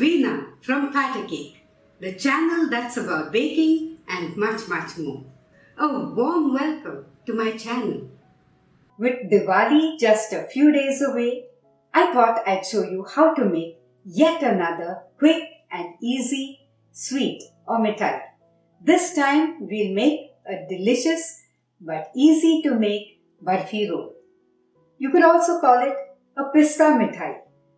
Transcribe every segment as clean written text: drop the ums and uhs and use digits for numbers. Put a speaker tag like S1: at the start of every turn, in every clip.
S1: Veena from Pare, the channel that's about baking and much more. A warm welcome to my channel. With Diwali just a few days away, I thought I'd show you how to make yet another quick and easy sweet or mithai. This time we'll make a delicious but easy to make Burfi roll. You could also call it a pista mithai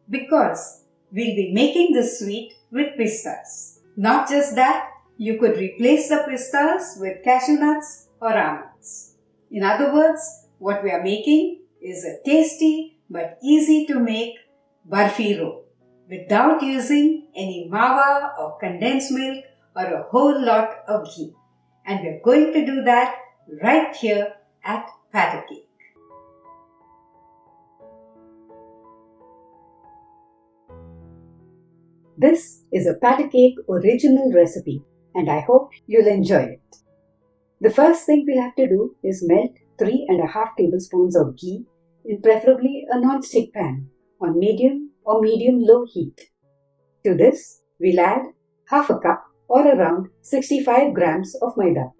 S1: because we'll be making this sweet with pistas. Not just that, you could replace the pistas with cashew nuts or almonds. In other words, what we are making is a tasty but easy to make Burfi roll without using any mawa or condensed milk or a whole lot of ghee. And we're going to do that right here at Pare. This is a Pare original recipe and I hope you'll enjoy it. The first thing we have to do is melt 3.5 tablespoons of ghee in preferably a non-stick pan on medium or medium-low heat. To this, we'll add half a cup or around 65 grams of maida.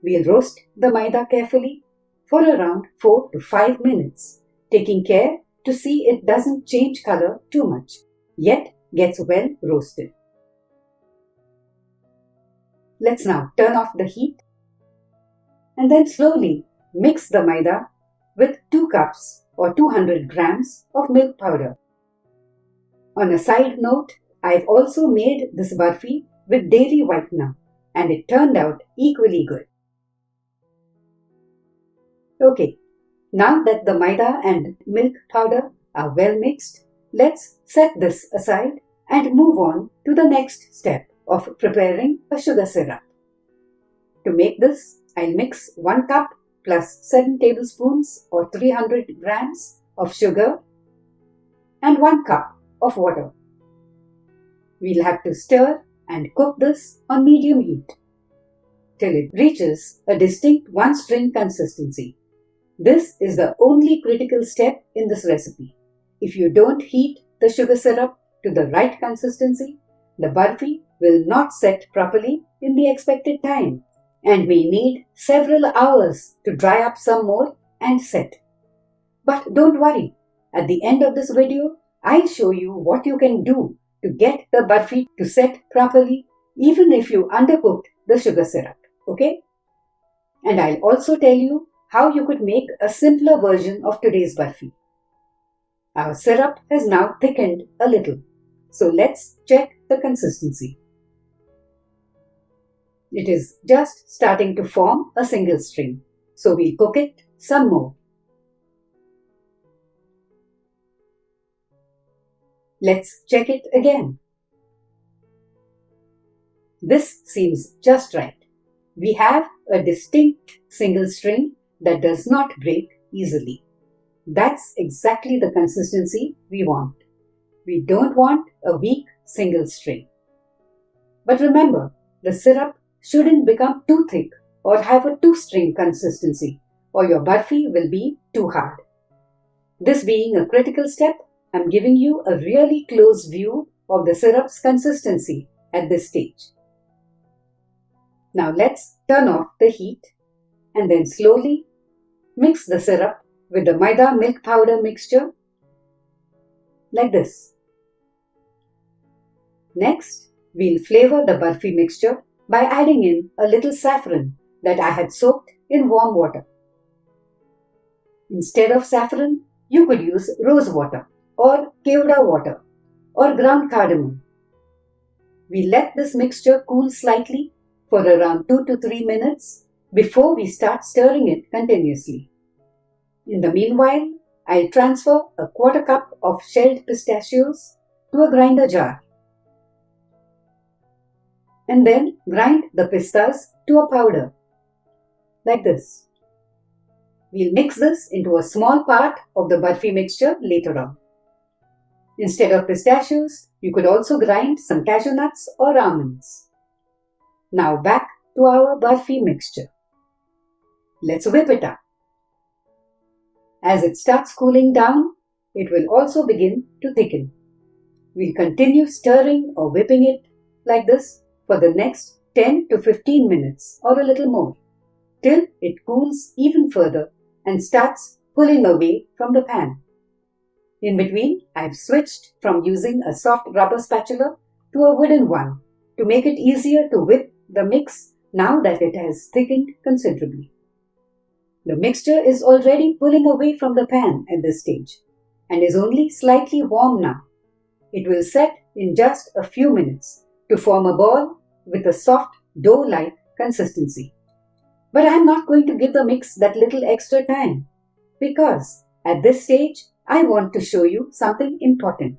S1: We'll roast the maida carefully for around 4 to 5 minutes, taking care to see it doesn't change color too much, yet gets well roasted. Let's now turn off the heat and then slowly mix the maida with 2 cups or 200 grams of milk powder. On a side note, I've also made this burfi with dairy whitener and it turned out equally good. Okay, now that the maida and milk powder are well mixed, let's set this aside and move on to the next step of preparing a sugar syrup. To make this, I'll mix 1 cup plus 7 tablespoons or 300 grams of sugar and 1 cup of water. We'll have to stir and cook this on medium heat till it reaches a distinct one-string consistency. This is the only critical step in this recipe. If you don't heat the sugar syrup to the right consistency, the burfi will not set properly in the expected time and may need several hours to dry up some more and set. But don't worry, at the end of this video, I'll show you what you can do to get the burfi to set properly even if you undercooked the sugar syrup, okay? And I'll also tell you how you could make a simpler version of today's burfi. Our syrup has now thickened a little, so let's check the consistency. It is just starting to form a single string, so we'll cook it some more. Let's check it again. This seems just right. We have a distinct single string that does not break easily. That's exactly the consistency we want. We don't want a weak single string. But remember, the syrup shouldn't become too thick or have a two-string consistency, or your burfi will be too hard. This being a critical step, I'm giving you a really close view of the syrup's consistency at this stage. Now let's turn off the heat and then slowly mix the syrup with the maida milk powder mixture like this. Next, we'll flavor the burfi mixture by adding in a little saffron that I had soaked in warm water. Instead of saffron, you could use rose water or kevda water or ground cardamom. We let this mixture cool slightly for around 2 to 3 minutes before we start stirring it continuously. In the meanwhile, I'll transfer a 1/4 cup of shelled pistachios to a grinder jar and then grind the pistas to a powder like this. We'll mix this into a small part of the burfi mixture later on. Instead of pistachios, you could also grind some cashew nuts or almonds. Now back to our burfi mixture. Let's whip it up. As it starts cooling down, it will also begin to thicken. We'll continue stirring or whipping it like this for the next 10 to 15 minutes or a little more, till it cools even further and starts pulling away from the pan. In between, I've switched from using a soft rubber spatula to a wooden one to make it easier to whip the mix now that it has thickened considerably. The mixture is already pulling away from the pan at this stage and is only slightly warm now. It will set in just a few minutes to form a ball with a soft dough-like consistency. But I am not going to give the mix that little extra time because at this stage I want to show you something important.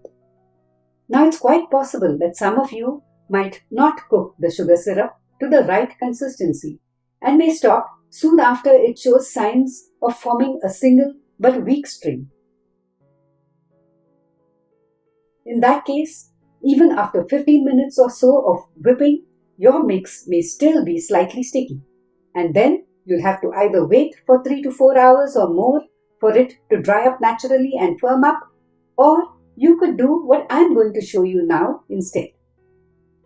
S1: Now it's quite possible that some of you might not cook the sugar syrup to the right consistency and may stop soon after it shows signs of forming a single but weak string. In that case, even after 15 minutes or so of whipping, your mix may still be slightly sticky, and then you'll have to either wait for 3 to 4 hours or more for it to dry up naturally and firm up, or you could do what I'm going to show you now instead.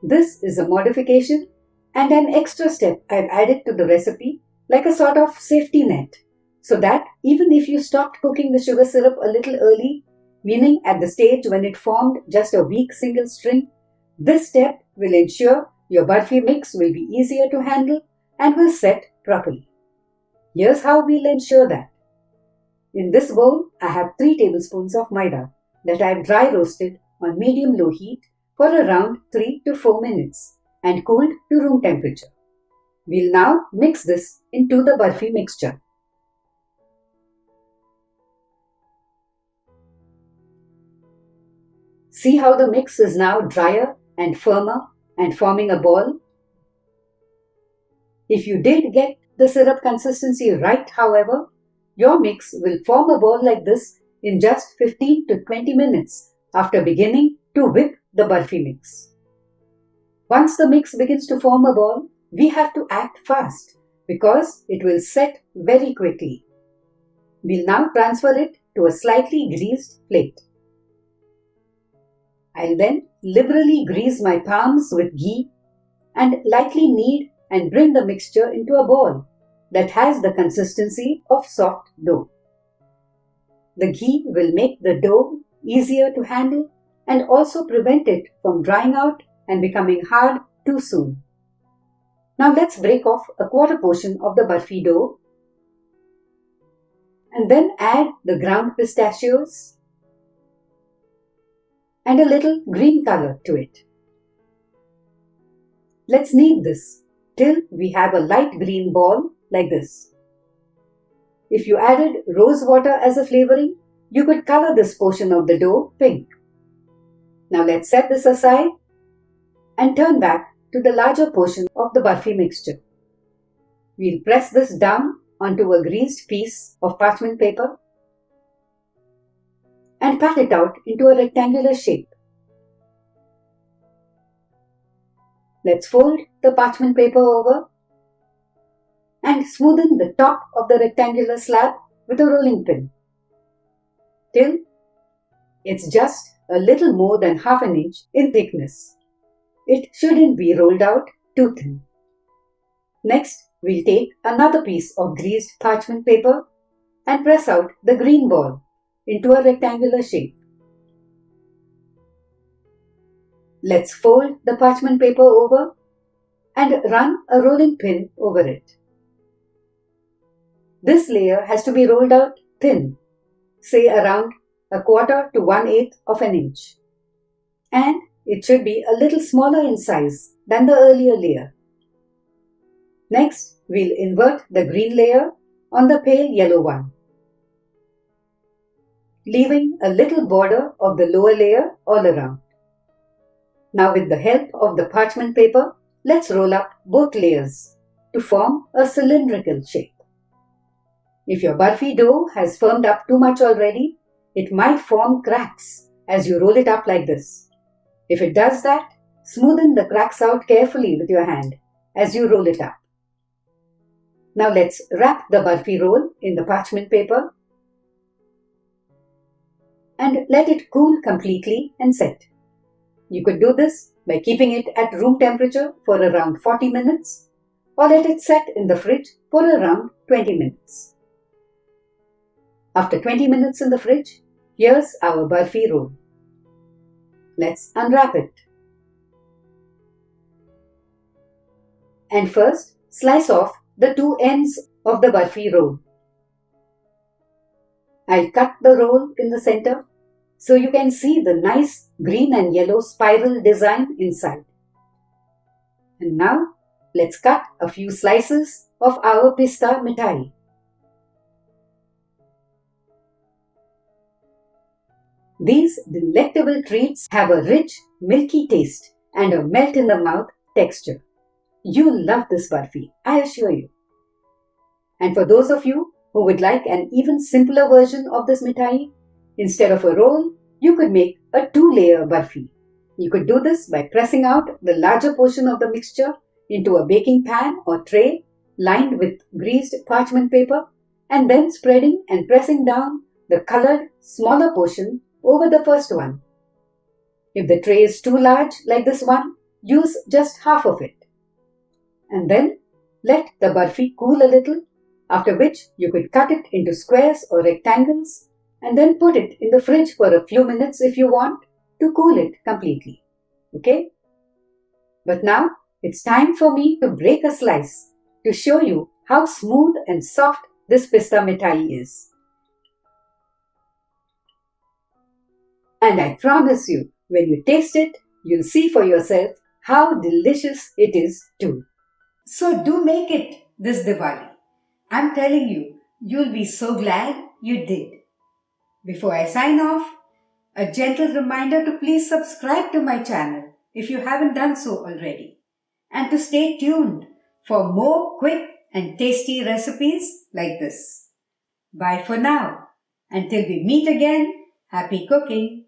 S1: This is a modification and an extra step I've added to the recipe like a sort of safety net, so that even if you stopped cooking the sugar syrup a little early, meaning at the stage when it formed just a weak single string, this step will ensure your barfi mix will be easier to handle and will set properly. Here's how we'll ensure that. In this bowl, I have 3 tablespoons of maida that I've dry roasted on medium-low heat for around 3 to 4 minutes and cooled to room temperature. We'll now mix this into the barfi mixture. See how the mix is now drier and firmer and forming a ball? If you did get the syrup consistency right, however, your mix will form a ball like this in just 15 to 20 minutes after beginning to whip the barfi mix. Once the mix begins to form a ball, we have to act fast because it will set very quickly. We'll now transfer it to a slightly greased plate. I'll then liberally grease my palms with ghee and lightly knead and bring the mixture into a ball that has the consistency of soft dough. The ghee will make the dough easier to handle and also prevent it from drying out and becoming hard too soon. Now let's break off a quarter portion of the barfi dough and then add the ground pistachios and a little green color to it. Let's knead this till we have a light green ball like this. If you added rose water as a flavoring, you could color this portion of the dough pink. Now let's set this aside and turn back to the larger portion of the barfi mixture. We'll press this down onto a greased piece of parchment paper and pat it out into a rectangular shape. Let's fold the parchment paper over and smoothen the top of the rectangular slab with a rolling pin till it's just a little more than half an inch in thickness. It shouldn't be rolled out too thin. Next, we'll take another piece of greased parchment paper and press out the green ball into a rectangular shape. Let's fold the parchment paper over and run a rolling pin over it. This layer has to be rolled out thin, say around 1/4 to 1/8 of an inch. And it should be a little smaller in size than the earlier layer. Next, we'll invert the green layer on the pale yellow one, leaving a little border of the lower layer all around. Now with the help of the parchment paper, let's roll up both layers to form a cylindrical shape. If your barfi dough has firmed up too much already, it might form cracks as you roll it up like this. If it does that, smoothen the cracks out carefully with your hand as you roll it up. Now let's wrap the burfi roll in the parchment paper and let it cool completely and set. You could do this by keeping it at room temperature for around 40 minutes or let it set in the fridge for around 20 minutes. After 20 minutes in the fridge, here's our Burfi roll. Let's unwrap it. And first, slice off the two ends of the Burfi roll. I'll cut the roll in the center so you can see the nice green and yellow spiral design inside. And now, let's cut a few slices of our pista mithai. These delectable treats have a rich, milky taste and a melt-in-the-mouth texture. You'll love this Burfi, I assure you. And for those of you who would like an even simpler version of this mithai, instead of a roll, you could make a 2-layer Burfi. You could do this by pressing out the larger portion of the mixture into a baking pan or tray lined with greased parchment paper and then spreading and pressing down the colored smaller portion over the first one. If the tray is too large like this one, use just half of it. And then let the Burfi cool a little, after which you could cut it into squares or rectangles and then put it in the fridge for a few minutes if you want to cool it completely. Okay? But now it's time for me to break a slice to show you how smooth and soft this pista mithai is. And I promise you, when you taste it, you'll see for yourself how delicious it is too. So do make it this Diwali. I'm telling you, you'll be so glad you did. Before I sign off, a gentle reminder to please subscribe to my channel if you haven't done so already, and to stay tuned for more quick and tasty recipes like this. Bye for now. Until we meet again, happy cooking!